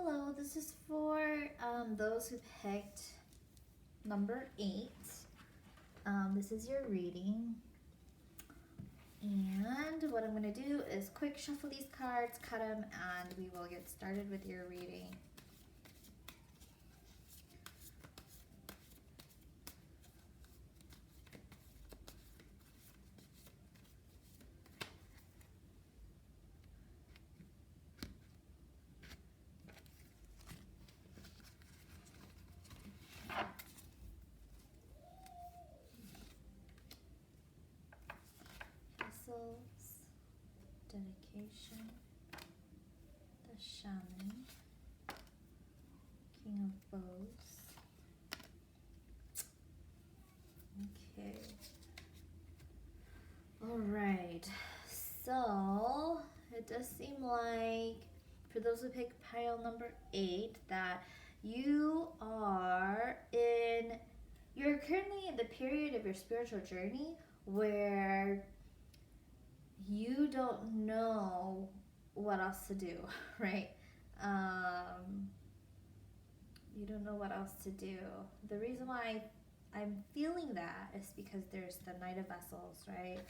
Hello, this is for those who picked number 8. This is your reading. And what I'm going to do is quick shuffle these cards, cut them, and we will get started with your reading. Vessels, dedication, the shaman, king of bows. Okay. All right. So it does seem like for those who pick pile number 8 that you're currently in the period of your spiritual journey where you don't know what else to do, right? You don't know what else to do. The reason why I'm feeling that is because there's the Knight of Vessels, right?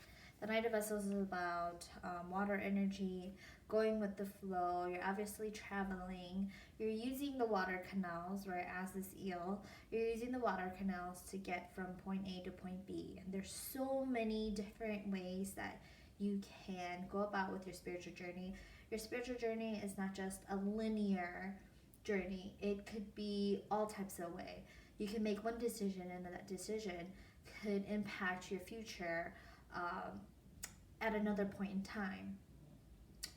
The Knight of Vessels is about water energy, going with the flow. You're obviously traveling. You're using the water canals, right, as this eel. You're using the water canals to get from point A to point B. And there's so many different ways that you can go about with your spiritual journey. Your spiritual journey is not just a linear journey. It could be all types of way. You can make one decision and that decision could impact your future at another point in time.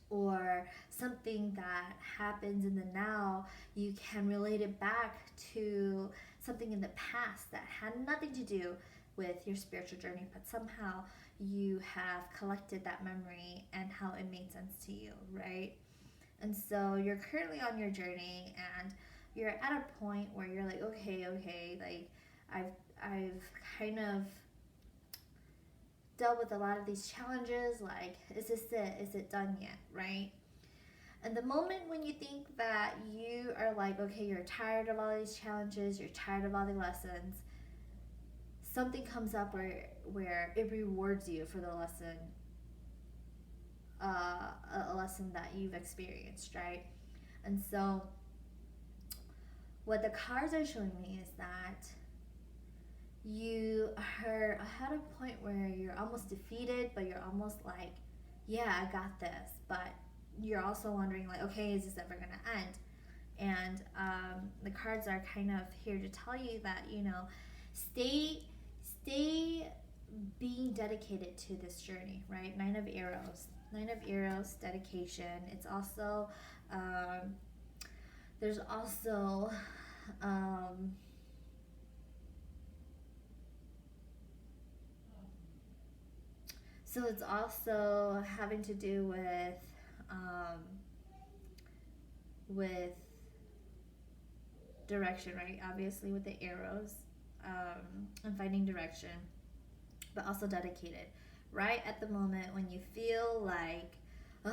Or something that happens in the now, you can relate it back to something in the past that had nothing to do with your spiritual journey, but somehow you have collected that memory and how it made sense to you, right? And so you're currently on your journey and you're at a point where you're like, okay, like I've kind of dealt with a lot of these challenges, like, is this it? Is it done yet, right? And the moment when you think that you are like, okay, you're tired of all these challenges, you're tired of all the lessons, something comes up where it rewards you for the lesson, a lesson that you've experienced, right? And so what the cards are showing me is that you are at a point where you're almost defeated, but you're almost like, yeah, I got this. But you're also wondering, like, okay, is this ever going to end? And the cards are kind of here to tell you that, stay being dedicated to this journey, right? Nine of Arrows, dedication. It's also, there's also, so it's also having to do with direction, right? Obviously with the arrows, and finding direction, but also dedicated. Right at the moment when you feel like,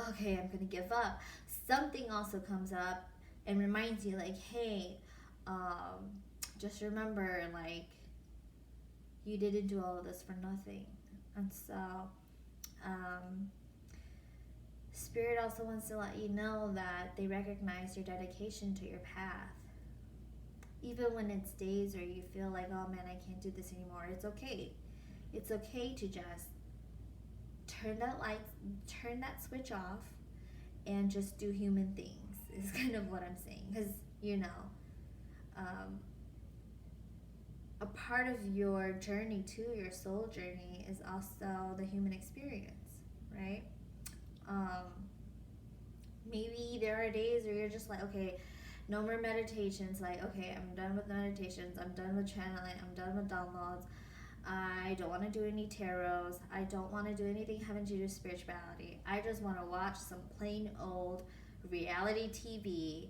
okay, I'm gonna give up, something also comes up and reminds you, like, hey, just remember, like, you didn't do all of this for nothing. And so Spirit also wants to let you know that they recognize your dedication to your path. Even when it's days where you feel like, oh man, I can't do this anymore, it's okay. It's okay to just turn that switch off and just do human things, is kind of what I'm saying. Because, a part of your journey too, your soul journey, is also the human experience, right? Maybe there are days where you're just like, okay, no more meditations. Like, okay, I'm done with meditations. I'm done with channeling. I'm done with downloads. I don't want to do any tarots. I don't want to do anything having to do with spirituality. I just want to watch some plain old reality TV.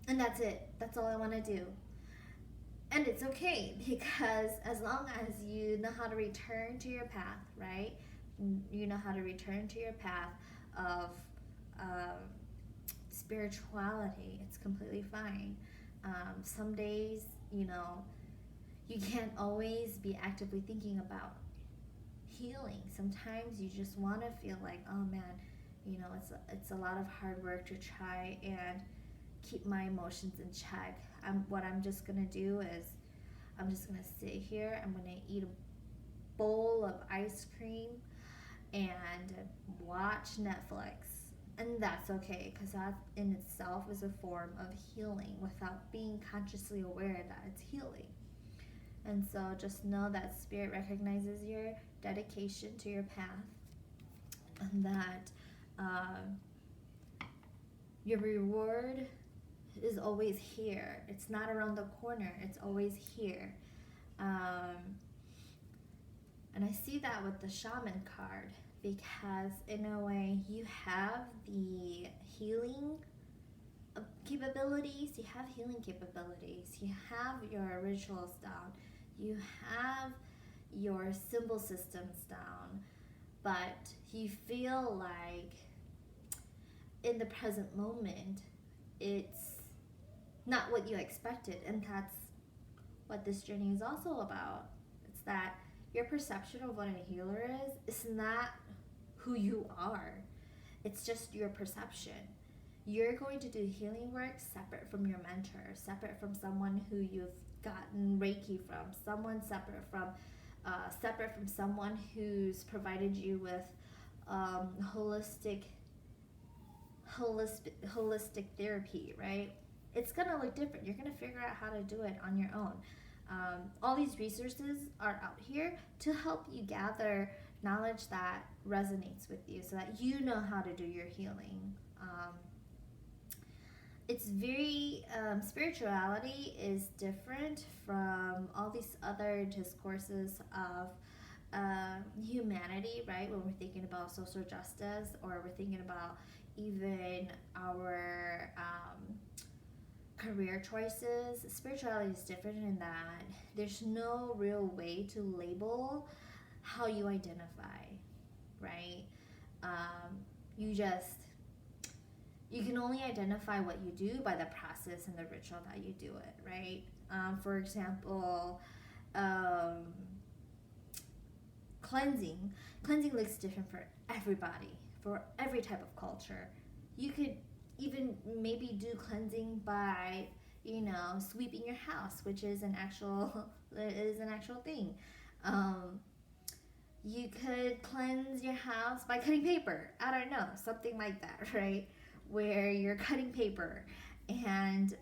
And that's it. That's all I want to do. And it's okay, because as long as you know how to return to your path, right? You know how to return to your path of spirituality. It's completely fine. Some days, you can't always be actively thinking about healing. Sometimes you just want to feel like, oh man, it's a lot of hard work to try and keep my emotions in check. What I'm just gonna do is I'm just gonna sit here. I'm gonna eat a bowl of ice cream and watch Netflix. And that's okay, because that in itself is a form of healing without being consciously aware that it's healing. And so just know that Spirit recognizes your dedication to your path, and that your reward is always here. It's not around the corner, it's always here. And I see that with the Shaman card, because in a way you have the healing capabilities, you have healing capabilities, you have your rituals down, you have your symbol systems down, but you feel like in the present moment it's not what you expected. And that's what this journey is also about. It's that your perception of what a healer is not who you are. It's just your perception. You're going to do healing work separate from your mentor, separate from someone who you've gotten Reiki from, someone separate from someone who's provided you with holistic therapy, right? It's gonna look different. You're gonna figure out how to do it on your own. All these resources are out here to help you gather knowledge that resonates with you, so that you know how to do your healing. It's very spirituality is different from all these other discourses of humanity, right? When we're thinking about social justice, or we're thinking about even our career choices, spirituality is different in that there's no real way to label how you identify, right? You can only identify what you do by the process and the ritual that you do it, right? For example, cleansing looks different for everybody, for every type of culture. You could even maybe do cleansing by sweeping your house, which is an actual thing. You could cleanse your house by cutting paper. I don't know, something like that, right? Where you're cutting paper, and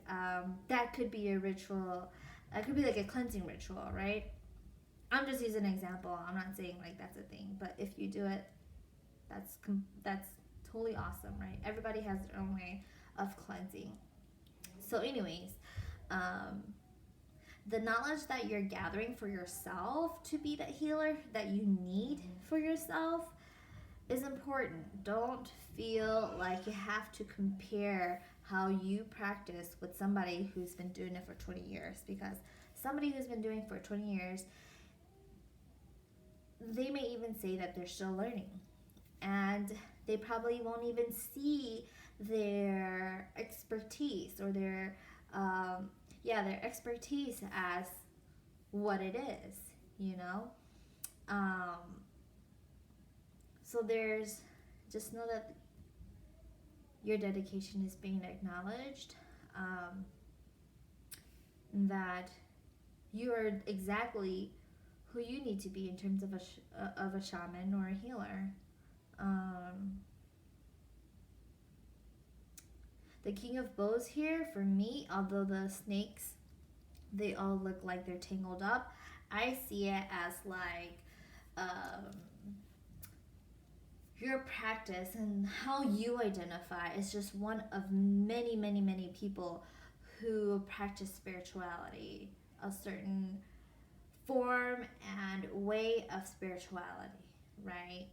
that could be a ritual. That could be like a cleansing ritual, right? I'm just using an example. I'm not saying like that's a thing, but if you do it, that's totally awesome, right? Everybody has their own way of cleansing. So, anyways, the knowledge that you're gathering for yourself to be that healer that you need for yourself is important. Don't feel like you have to compare how you practice with somebody who's been doing it for 20 years, because somebody who's been doing it for 20 years, they may even say that they're still learning, and they probably won't even see their expertise or their expertise as what it is, so there's just know that your dedication is being acknowledged, that you are exactly who you need to be in terms of a shaman or a healer. The King of Bows here, for me, although the snakes, they all look like they're tangled up, I see it as like your practice and how you identify is just one of many, many, many people who practice spirituality, a certain form and way of spirituality, right?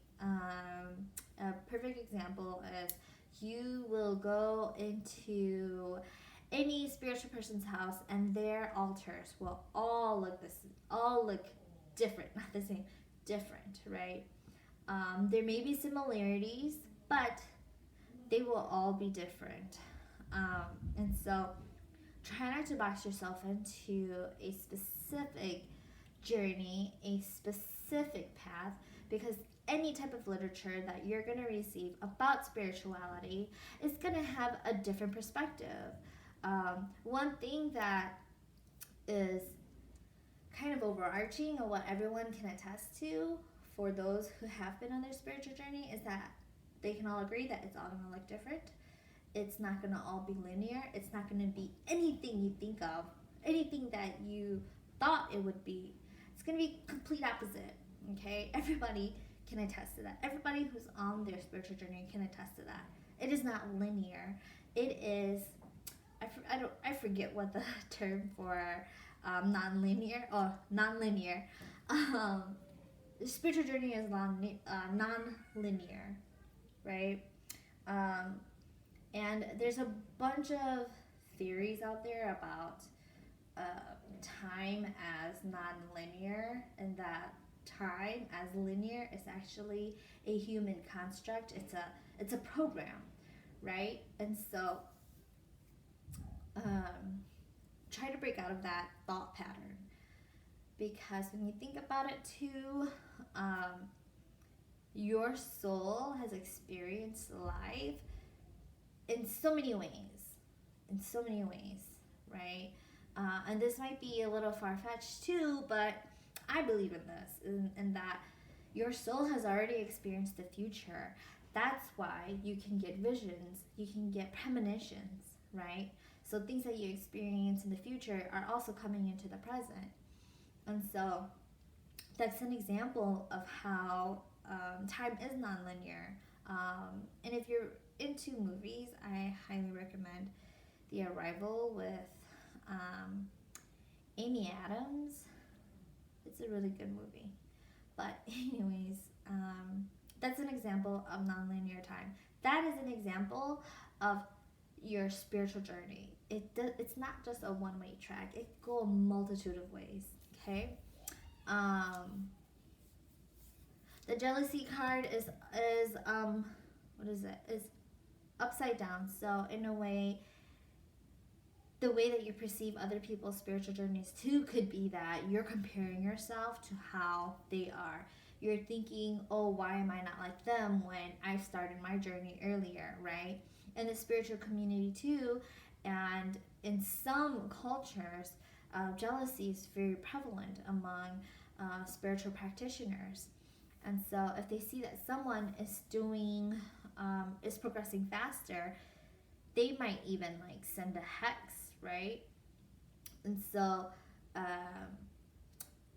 A perfect example is you will go into any spiritual person's house and their altars will all look different, not the same, different, right? There may be similarities, but they will all be different. And so try not to box yourself into a specific journey, a specific path, because any type of literature that you're going to receive about spirituality is going to have a different perspective. One thing that is kind of overarching of what everyone can attest to for those who have been on their spiritual journey is that they can all agree that it's all going to look different. It's not going to all be linear. It's not going to be anything you think of, anything that you thought it would be. It's going to be complete opposite. Okay, everybody can attest to that. Everybody who's on their spiritual journey can attest to that. It is not linear. It is, I forget what the term for non-linear. The spiritual journey is non-linear, right? And there's a bunch of theories out there about time as non-linear, and that time as linear is actually a human construct. It's a program, right? And so try to break out of that thought pattern, because when you think about it too, your soul has experienced life in so many ways, right? And this might be a little far-fetched too, but I believe in this, in that your soul has already experienced the future. That's why you can get visions, you can get premonitions, right? So things that you experience in the future are also coming into the present. And so that's an example of how time is nonlinear. And if you're into movies, I highly recommend The Arrival with Amy Adams. It's a really good movie. But anyways, that's an example of nonlinear time. That is an example of your spiritual journey. It's not just a one-way track. It can go a multitude of ways. Okay. The jealousy card is what is it? Is upside down. So in a way, the way that you perceive other people's spiritual journeys too could be that you're comparing yourself to how they are. You're thinking, oh, why am I not like them when I started my journey earlier, right? In the spiritual community too, and in some cultures, jealousy is very prevalent among spiritual practitioners. And so if they see that someone is progressing faster, they might even like send a hex, right? And so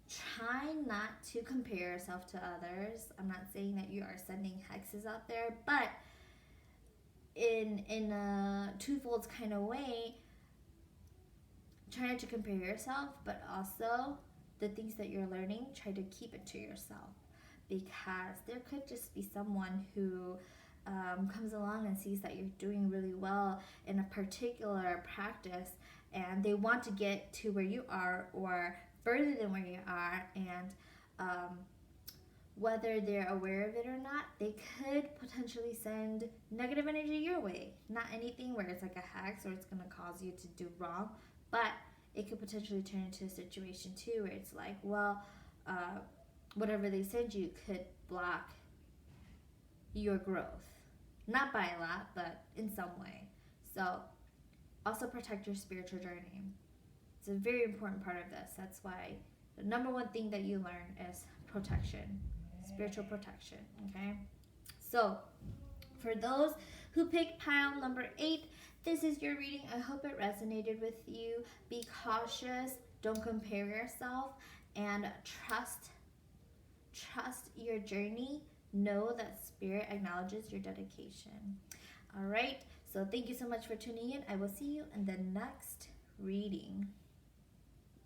try not to compare yourself to others. I'm not saying that you are sending hexes out there, but in a twofold kind of way, try not to compare yourself, but also the things that you're learning, try to keep it to yourself, because there could just be someone who comes along and sees that you're doing really well in a particular practice, and they want to get to where you are or further than where you are, and whether they're aware of it or not, they could potentially send negative energy your way. Not anything where it's like a hex or it's going to cause you to do wrong, but it could potentially turn into a situation too where it's like, well, whatever they send you could block your growth. Not by a lot, but in some way. So also protect your spiritual journey. It's a very important part of this. That's why the number one thing that you learn is protection, spiritual protection, okay? So for those who picked pile number 8, this is your reading. I hope it resonated with you. Be cautious, don't compare yourself, and trust your journey. Know that Spirit acknowledges your dedication. All right, so thank you so much for tuning in. I will see you in the next reading.